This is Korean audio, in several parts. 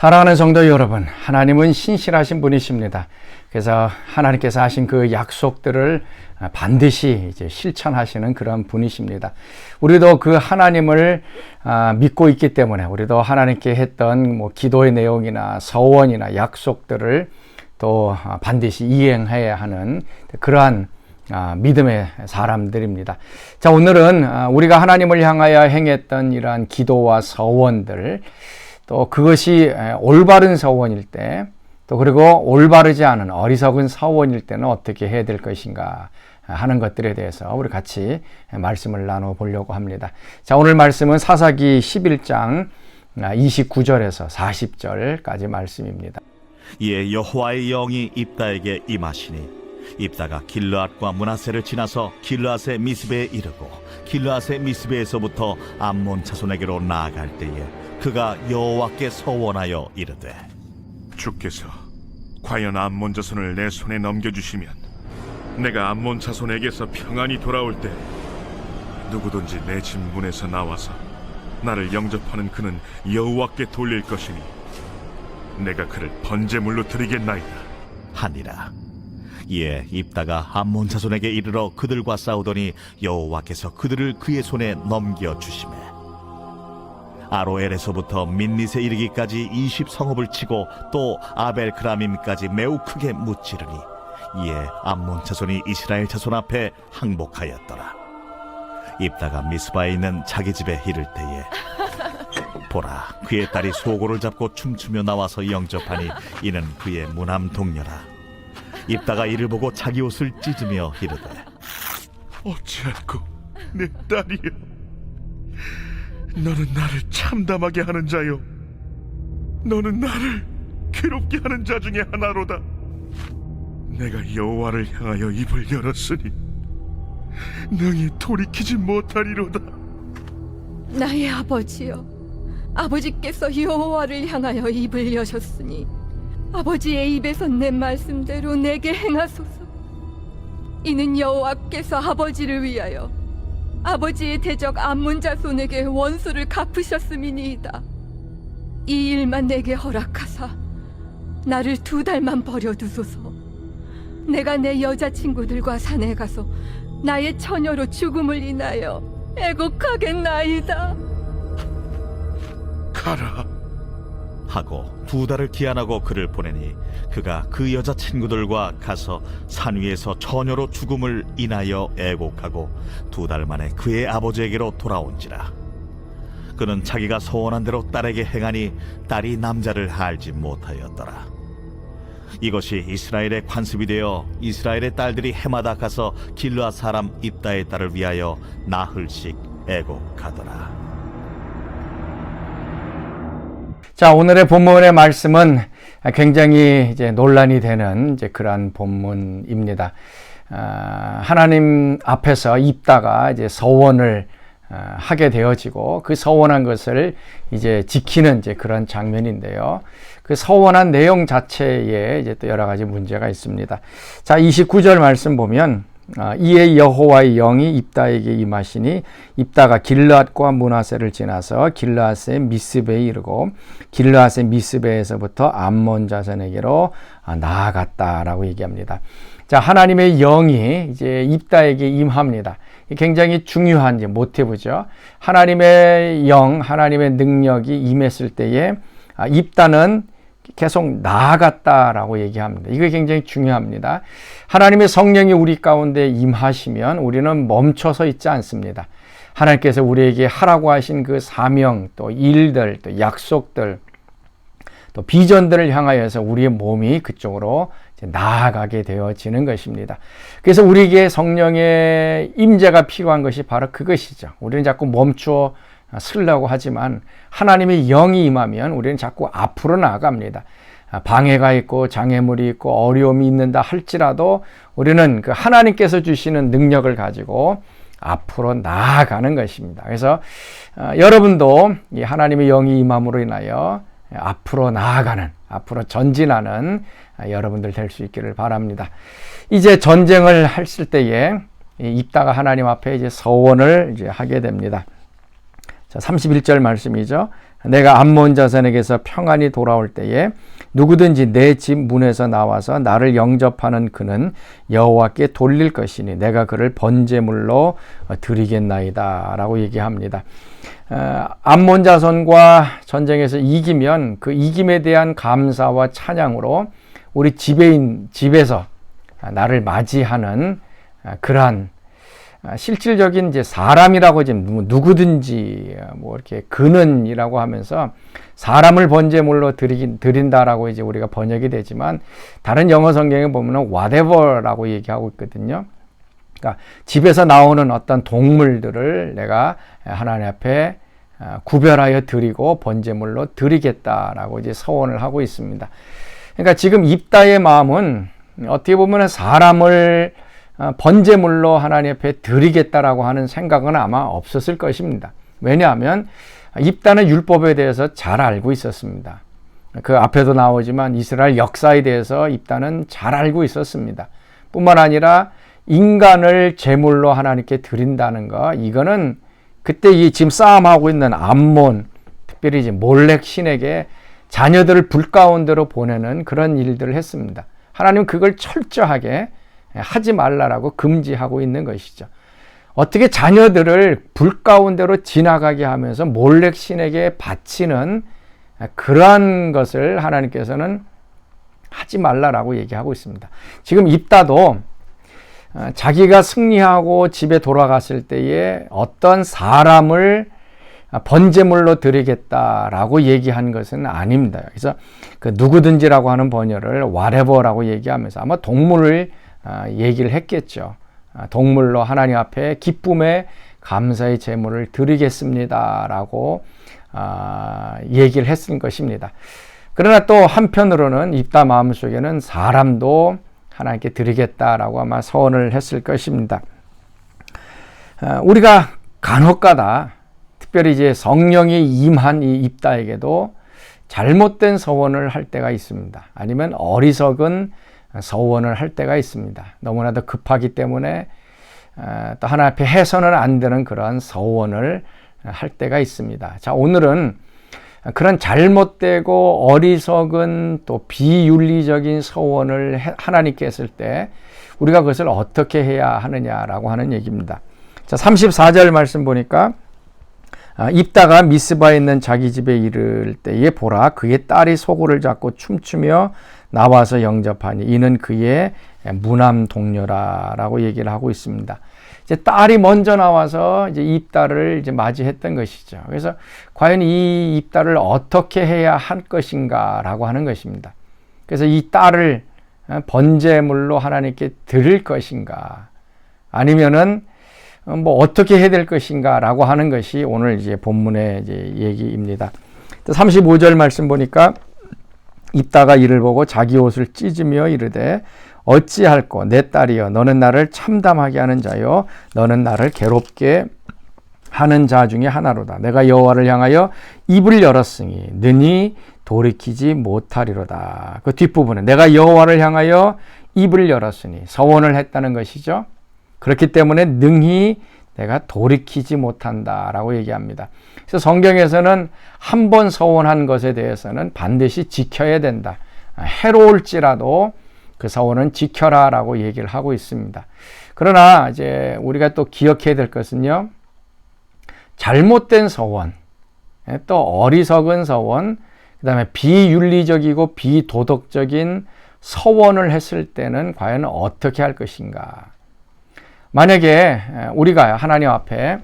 사랑하는 성도 여러분, 하나님은 신실하신 분이십니다. 그래서 하나님께서 하신 그 약속들을 반드시 이제 실천하시는 그런 분이십니다. 우리도 그 하나님을 믿고 있기 때문에 우리도 하나님께 했던 기도의 내용이나 서원이나 약속들을 또 반드시 이행해야 하는 그러한 믿음의 사람들입니다. 자, 오늘은 우리가 하나님을 향하여 행했던 이러한 기도와 서원들, 또 그것이 올바른 서원일 때, 또 그리고 올바르지 않은 어리석은 서원일 때는 어떻게 해야 될 것인가 하는 것들에 대해서 우리 같이 말씀을 나눠보려고 합니다. 자, 오늘 말씀은 사사기 11장 29절에서 40절까지 말씀입니다. 이에 여호와의 영이 입다에게 임하시니 입다가 길르앗과 므낫세를 지나서 길르앗의 미스베에 이르고 길르앗의 미스베에서부터 암몬 자손에게로 나아갈 때에 그가 여호와께 서원하여 이르되 주께서 과연 암몬 자손을 내 손에 넘겨주시면 내가 암몬 자손에게서 평안히 돌아올 때 누구든지 내 집 문에서 나와서 나를 영접하는 그는 여호와께 돌릴 것이니 내가 그를 번제물로 드리겠나이다 하니라. 이에 입다가 암몬 자손에게 이르러 그들과 싸우더니 여호와께서 그들을 그의 손에 넘겨주시매 아로엘에서부터 민닛에 이르기까지 20성읍을 치고 또 아벨크라밈까지 매우 크게 무찌르니 이에 암몬 자손이 이스라엘 자손 앞에 항복하였더라. 입다가 미스바에 있는 자기 집에 이를 때에 보라, 그의 딸이 소고를 잡고 춤추며 나와서 영접하니 이는 그의 무남 동료라. 입다가 이를 보고 자기 옷을 찢으며 이르되 어찌할꼬 내 딸이여, 너는 나를 참담하게 하는 자요 너는 나를 괴롭게 하는 자 중에 하나로다. 내가 여호와를 향하여 입을 열었으니 능히 돌이키지 못하리로다. 나의 아버지여, 아버지께서 여호와를 향하여 입을 여셨으니 아버지의 입에서 낸 말씀대로 내게 행하소서. 이는 여호와께서 아버지를 위하여 아버지의 대적 암몬 자손에게 원수를 갚으셨음이니이다. 이 일만 내게 허락하사 나를 2달만 버려두소서. 내가 내 여자친구들과 산에 가서 나의 처녀로 죽음을 인하여 애곡하겠나이다. 가라 하고 2달을 기한하고 그를 보내니 그가 그 여자친구들과 가서 산 위에서 처녀로 죽음을 인하여 애곡하고 2달 만에 그의 아버지에게로 돌아온지라. 그는 자기가 소원한 대로 딸에게 행하니 딸이 남자를 알지 못하였더라. 이것이 이스라엘의 관습이 되어 이스라엘의 딸들이 해마다 가서 길르앗 사람 입다의 딸을 위하여 나흘씩 애곡하더라. 자, 오늘의 본문의 말씀은 굉장히 이제 논란이 되는 이제 그러한 본문입니다. 하나님 앞에서 입다가 이제 서원을 하게 되어지고 그 서원한 것을 이제 지키는 이제 그런 장면인데요. 그 서원한 내용 자체에 이제 또 여러 가지 문제가 있습니다. 자, 29절 말씀 보면 이에 여호와의 영이 입다에게 임하시니 입다가 길르앗과 므낫세를 지나서 길르앗의 미스베에 이르고 길르앗의 미스베에서부터 암몬 자손에게로 나아갔다라고 얘기합니다. 자, 하나님의 영이 이제 입다에게 임합니다. 굉장히 중요한 이제 모티브죠. 하나님의 영, 하나님의 능력이 임했을 때에 입다는 계속 나아갔다라고 얘기합니다. 이게 굉장히 중요합니다. 하나님의 성령이 우리 가운데 임하시면 우리는 멈춰서 있지 않습니다. 하나님께서 우리에게 하라고 하신 그 사명, 또 일들, 또 약속들, 또 비전들을 향하여서 우리의 몸이 그쪽으로 나아가게 되어지는 것입니다. 그래서 우리에게 성령의 임재가 필요한 것이 바로 그것이죠. 우리는 자꾸 멈추어 쓰려고 하지만 하나님의 영이 임하면 우리는 자꾸 앞으로 나아갑니다. 방해가 있고 장애물이 있고 어려움이 있는다 할지라도 우리는 그 하나님께서 주시는 능력을 가지고 앞으로 나아가는 것입니다. 그래서 여러분도 이 하나님의 영이 임함으로 인하여 앞으로 나아가는, 앞으로 전진하는 여러분들 될 수 있기를 바랍니다. 이제 전쟁을 했을 때에 입다가 하나님 앞에 이제 서원을 이제 하게 됩니다. 자, 31절 말씀이죠. 내가 암몬 자손에게서 평안이 돌아올 때에 누구든지 내 집 문에서 나와서 나를 영접하는 그는 여호와께 돌릴 것이니 내가 그를 번제물로 드리겠나이다 라고 얘기합니다. 암몬 자손과 전쟁에서 이기면 그 이김에 대한 감사와 찬양으로 우리 집에서 나를 맞이하는 그러한 실질적인 이제 사람이라고 지금 누구든지 뭐 이렇게 그는이라고 하면서 사람을 번제물로 드린다라고 이제 우리가 번역이 되지만 다른 영어 성경에 보면은 whatever라고 얘기하고 있거든요. 그러니까 집에서 나오는 어떤 동물들을 내가 하나님 앞에 구별하여 드리고 번제물로 드리겠다라고 이제 서원을 하고 있습니다. 그러니까 지금 입다의 마음은 어떻게 보면 사람을 번제물로 하나님 앞에 드리겠다라고 하는 생각은 아마 없었을 것입니다. 왜냐하면 입다는 율법에 대해서 잘 알고 있었습니다. 그 앞에도 나오지만 이스라엘 역사에 대해서 입다는 잘 알고 있었습니다. 뿐만 아니라 인간을 제물로 하나님께 드린다는 거, 이거는 그때 이 지금 싸움하고 있는 암몬, 특별히 이제 몰렉 신에게 자녀들을 불 가운데로 보내는 그런 일들을 했습니다. 하나님은 그걸 철저하게 하지 말라라고 금지하고 있는 것이죠. 어떻게 자녀들을 불 가운데로 지나가게 하면서 몰렉 신에게 바치는 그러한 것을 하나님께서는 하지 말라라고 얘기하고 있습니다. 지금 입다도 자기가 승리하고 집에 돌아갔을 때에 어떤 사람을 번제물로 드리겠다라고 얘기한 것은 아닙니다. 그래서 그 누구든지라고 하는 번역을 whatever라고 얘기하면서 아마 동물을 얘기를 했겠죠. 동물로 하나님 앞에 기쁨의 감사의 제물을 드리겠습니다라고 얘기를 했을 것입니다. 그러나 또 한편으로는 입다 마음속에는 사람도 하나님께 드리겠다라고 아마 서원을 했을 것입니다. 우리가 간혹가다 특별히 이제 성령이 임한 이 입다에게도 잘못된 서원을 할 때가 있습니다. 아니면 어리석은 서원을 할 때가 있습니다. 너무나도 급하기 때문에 또 하나 앞에 해서는 안 되는 그런 서원을 할 때가 있습니다. 자, 오늘은 그런 잘못되고 어리석은 또 비윤리적인 서원을 하나님께 했을 때 우리가 그것을 어떻게 해야 하느냐라고 하는 얘기입니다. 자, 34절 말씀 보니까 입다가 미스바에 있는 자기 집에 이를 때에 보라 그의 딸이 소고를 잡고 춤추며 나와서 영접하니 이는 그의 무남 동료라라고 얘기를 하고 있습니다. 이제 딸이 먼저 나와서 이제 입다를 이제 맞이했던 것이죠. 그래서 과연 이 입다를 어떻게 해야 할 것인가라고 하는 것입니다. 그래서 이 딸을 번제물로 하나님께 드릴 것인가, 아니면은 뭐 어떻게 해야 될 것인가라고 하는 것이 오늘 이제 본문의 이제 얘기입니다. 35절 말씀 보니까 입다가 이를 보고 자기 옷을 찢으며 이르되 어찌할꼬 내 딸이여 너는 나를 참담하게 하는 자요 너는 나를 괴롭게 하는 자 중에 하나로다. 내가 여호와를 향하여 입을 열었으니 능히 돌이키지 못하리로다. 그 뒷부분에 내가 여호와를 향하여 입을 열었으니 서원을 했다는 것이죠. 그렇기 때문에 능히 내가 돌이키지 못한다라고 얘기합니다. 그래서 성경에서는 한 번 서원한 것에 대해서는 반드시 지켜야 된다. 해로울지라도 그 서원은 지켜라라고 얘기를 하고 있습니다. 그러나 이제 우리가 또 기억해야 될 것은요, 잘못된 서원, 또 어리석은 서원, 그 다음에 비윤리적이고 비도덕적인 서원을 했을 때는 과연 어떻게 할 것인가. 만약에 우리가 하나님 앞에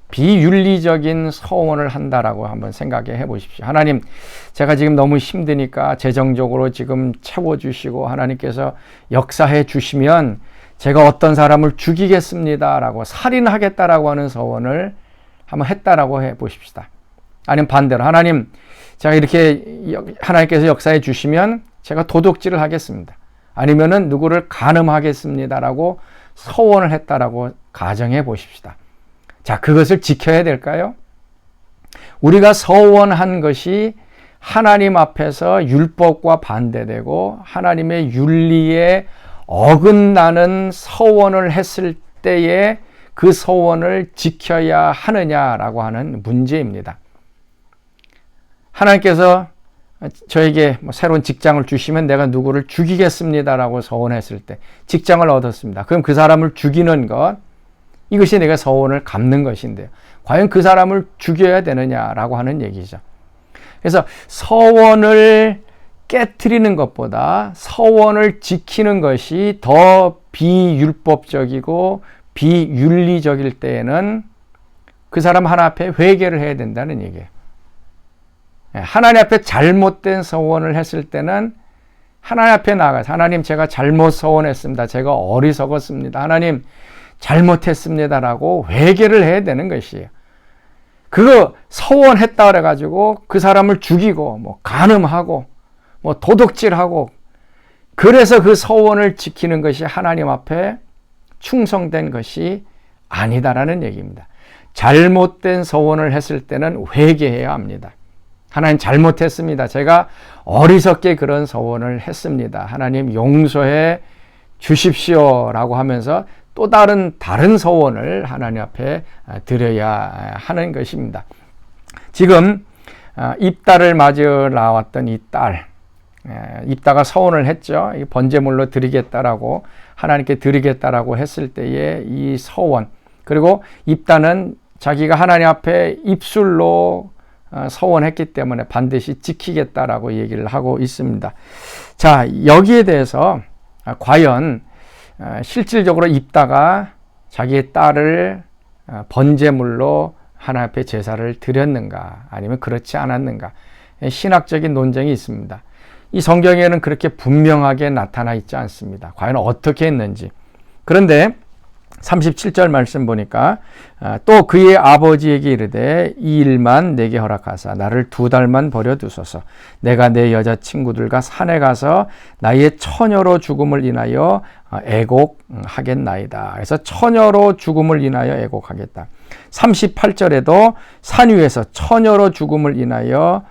비윤리적인 서원을 한다라고 한번 생각해 보십시오. 하나님, 제가 지금 너무 힘드니까 재정적으로 지금 채워주시고 하나님께서 역사해 주시면 제가 어떤 사람을 죽이겠습니다라고 살인하겠다라고 하는 서원을 한번 했다라고 해 보십시다. 아니면 반대로 하나님, 제가 이렇게 하나님께서 역사해 주시면 제가 도둑질을 하겠습니다. 아니면은 누구를 간음하겠습니다라고 서원을 했다라고 가정해 보십시다. 자, 그것을 지켜야 될까요? 우리가 서원한 것이 하나님 앞에서 율법과 반대되고 하나님의 윤리에 어긋나는 서원을 했을 때에 그 소원을 지켜야 하느냐라고 하는 문제입니다. 하나님께서 저에게 새로운 직장을 주시면 내가 누구를 죽이겠습니다라고 서원했을 때 직장을 얻었습니다. 그럼 그 사람을 죽이는 것, 이것이 내가 서원을 갚는 것인데요. 과연 그 사람을 죽여야 되느냐라고 하는 얘기죠. 그래서 서원을 깨트리는 것보다 서원을 지키는 것이 더 비율법적이고 비윤리적일 때에는 그 사람 하나 앞에 회개를 해야 된다는 얘기예요. 하나님 앞에 잘못된 서원을 했을 때는 하나님 앞에 나가서 하나님 제가 잘못 서원했습니다. 제가 어리석었습니다. 하나님 잘못했습니다라고 회개를 해야 되는 것이에요. 그거 서원했다 그래가지고 그 사람을 죽이고 뭐 간음하고 뭐 도둑질하고 그래서 그 서원을 지키는 것이 하나님 앞에 충성된 것이 아니다라는 얘기입니다. 잘못된 서원을 했을 때는 회개해야 합니다. 하나님 잘못했습니다. 제가 어리석게 그런 서원을 했습니다. 하나님 용서해 주십시오라고 하면서 또 다른 서원을 하나님 앞에 드려야 하는 것입니다. 지금 입다를 맞으러 나왔던 이 딸, 입다가 서원을 했죠. 번제물로 드리겠다라고 하나님께 드리겠다라고 했을 때의 이 서원, 그리고 입다는 자기가 하나님 앞에 입술로 서원했기 때문에 반드시 지키겠다라고 얘기를 하고 있습니다. 자, 여기에 대해서 과연 실질적으로 입다가 자기의 딸을 번제물로 하나님 앞에 제사를 드렸는가 아니면 그렇지 않았는가, 신학적인 논쟁이 있습니다. 이 성경에는 그렇게 분명하게 나타나 있지 않습니다. 과연 어떻게 했는지. 그런데 37절 말씀 보니까 또 그의 아버지에게 이르되 이 일만 내게 허락하사 나를 2달만 버려두소서. 내가 내 여자친구들과 산에 가서 나의 처녀로 죽음을 인하여 애곡하겠나이다. 그래서 처녀로 죽음을 인하여 애곡하겠다. 38절에도 산 위에서 처녀로 죽음을 인하여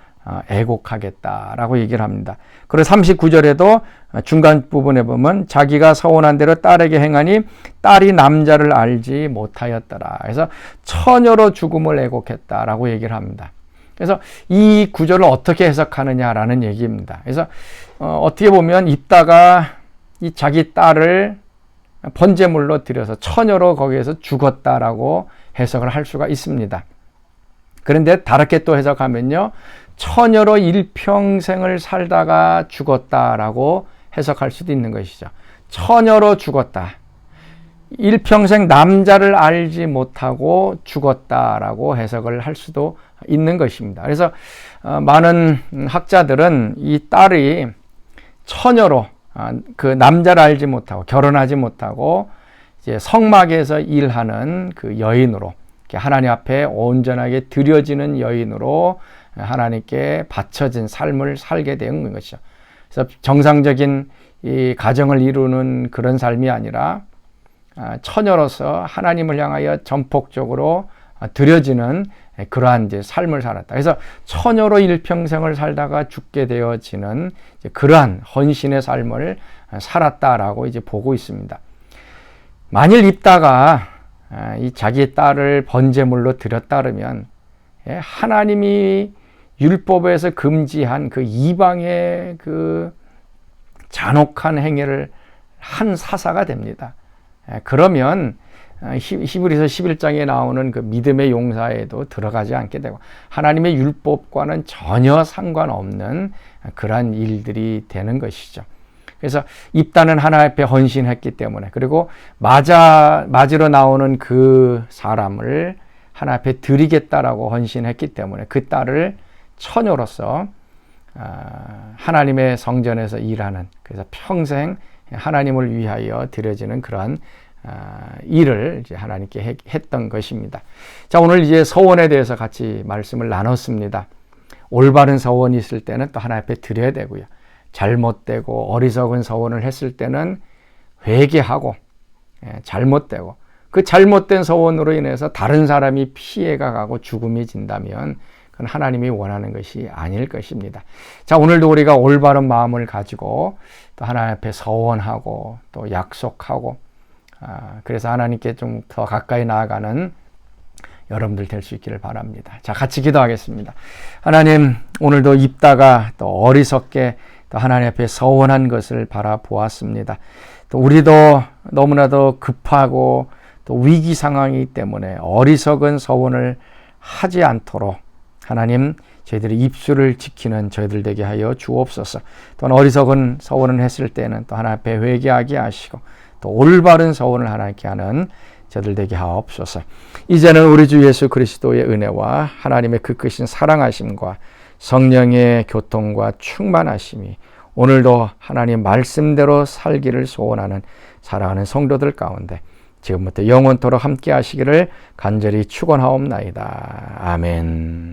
애곡하겠다라고 얘기를 합니다. 그리고 39절에도 중간 부분에 보면 자기가 서원한 대로 딸에게 행하니 딸이 남자를 알지 못하였더라. 그래서 처녀로 죽음을 애곡했다라고 얘기를 합니다. 그래서 이 구절을 어떻게 해석하느냐라는 얘기입니다. 그래서 어떻게 보면 입다가 이 자기 딸을 번제물로 드려서 처녀로 거기에서 죽었다라고 해석을 할 수가 있습니다. 그런데 다르게 또 해석하면요, 처녀로 일평생을 살다가 죽었다라고 해석할 수도 있는 것이죠. 처녀로 죽었다. 일평생 남자를 알지 못하고 죽었다라고 해석을 할 수도 있는 것입니다. 그래서 많은 학자들은 이 딸이 처녀로 그 남자를 알지 못하고 결혼하지 못하고 이제 성막에서 일하는 그 여인으로, 하나님 앞에 온전하게 드려지는 여인으로 하나님께 바쳐진 삶을 살게 된 것이죠. 그래서 정상적인 이 가정을 이루는 그런 삶이 아니라 처녀로서 하나님을 향하여 전폭적으로 드려지는 그러한 이제 삶을 살았다. 그래서 처녀로 일평생을 살다가 죽게 되어지는 이제 그러한 헌신의 삶을 살았다라고 이제 보고 있습니다. 만일 입다가 이 자기 딸을 번제물로 드렸다 그러면 하나님이 율법에서 금지한 그 이방의 그 잔혹한 행위를 한 사사가 됩니다. 그러면 히브리서 11장에 나오는 그 믿음의 용사에도 들어가지 않게 되고 하나님의 율법과는 전혀 상관없는 그러한 일들이 되는 것이죠. 그래서 입다는 하나님 앞에 헌신했기 때문에, 그리고 맞으러 나오는 그 사람을 하나님 앞에 드리겠다라고 헌신했기 때문에 그 딸을 처녀로서 하나님의 성전에서 일하는, 그래서 평생 하나님을 위하여 드려지는 그러한 일을 이제 하나님께 했던 것입니다. 자, 오늘 이제 서원에 대해서 같이 말씀을 나눴습니다. 올바른 서원이 있을 때는 또 하나님 앞에 드려야 되고요. 잘못되고 어리석은 서원을 했을 때는 회개하고, 잘못되고 그 잘못된 서원으로 인해서 다른 사람이 피해가 가고 죽음이 진다면 그건 하나님이 원하는 것이 아닐 것입니다. 자, 오늘도 우리가 올바른 마음을 가지고 또 하나님 앞에 서원하고 또 약속하고 그래서 하나님께 좀 더 가까이 나아가는 여러분들 될 수 있기를 바랍니다. 자, 같이 기도하겠습니다. 하나님, 오늘도 입다가 또 어리석게 또 하나님 앞에 서원한 것을 바라보았습니다. 또 우리도 너무나도 급하고 또 위기 상황이기 때문에 어리석은 서원을 하지 않도록 하나님, 저희들이 입술을 지키는 저희들 되게 하여 주옵소서. 또한 어리석은 서원을 했을 때는 또 하나님 앞에 회개하게 하시고 또 올바른 서원을 하나님께 하는 저희들 되게 하옵소서. 이제는 우리 주 예수 그리스도의 은혜와 하나님의 그 크신 사랑하심과 성령의 교통과 충만하심이 오늘도 하나님 말씀대로 살기를 소원하는 사랑하는 성도들 가운데 지금부터 영원토록 함께 하시기를 간절히 축원하옵나이다. 아멘.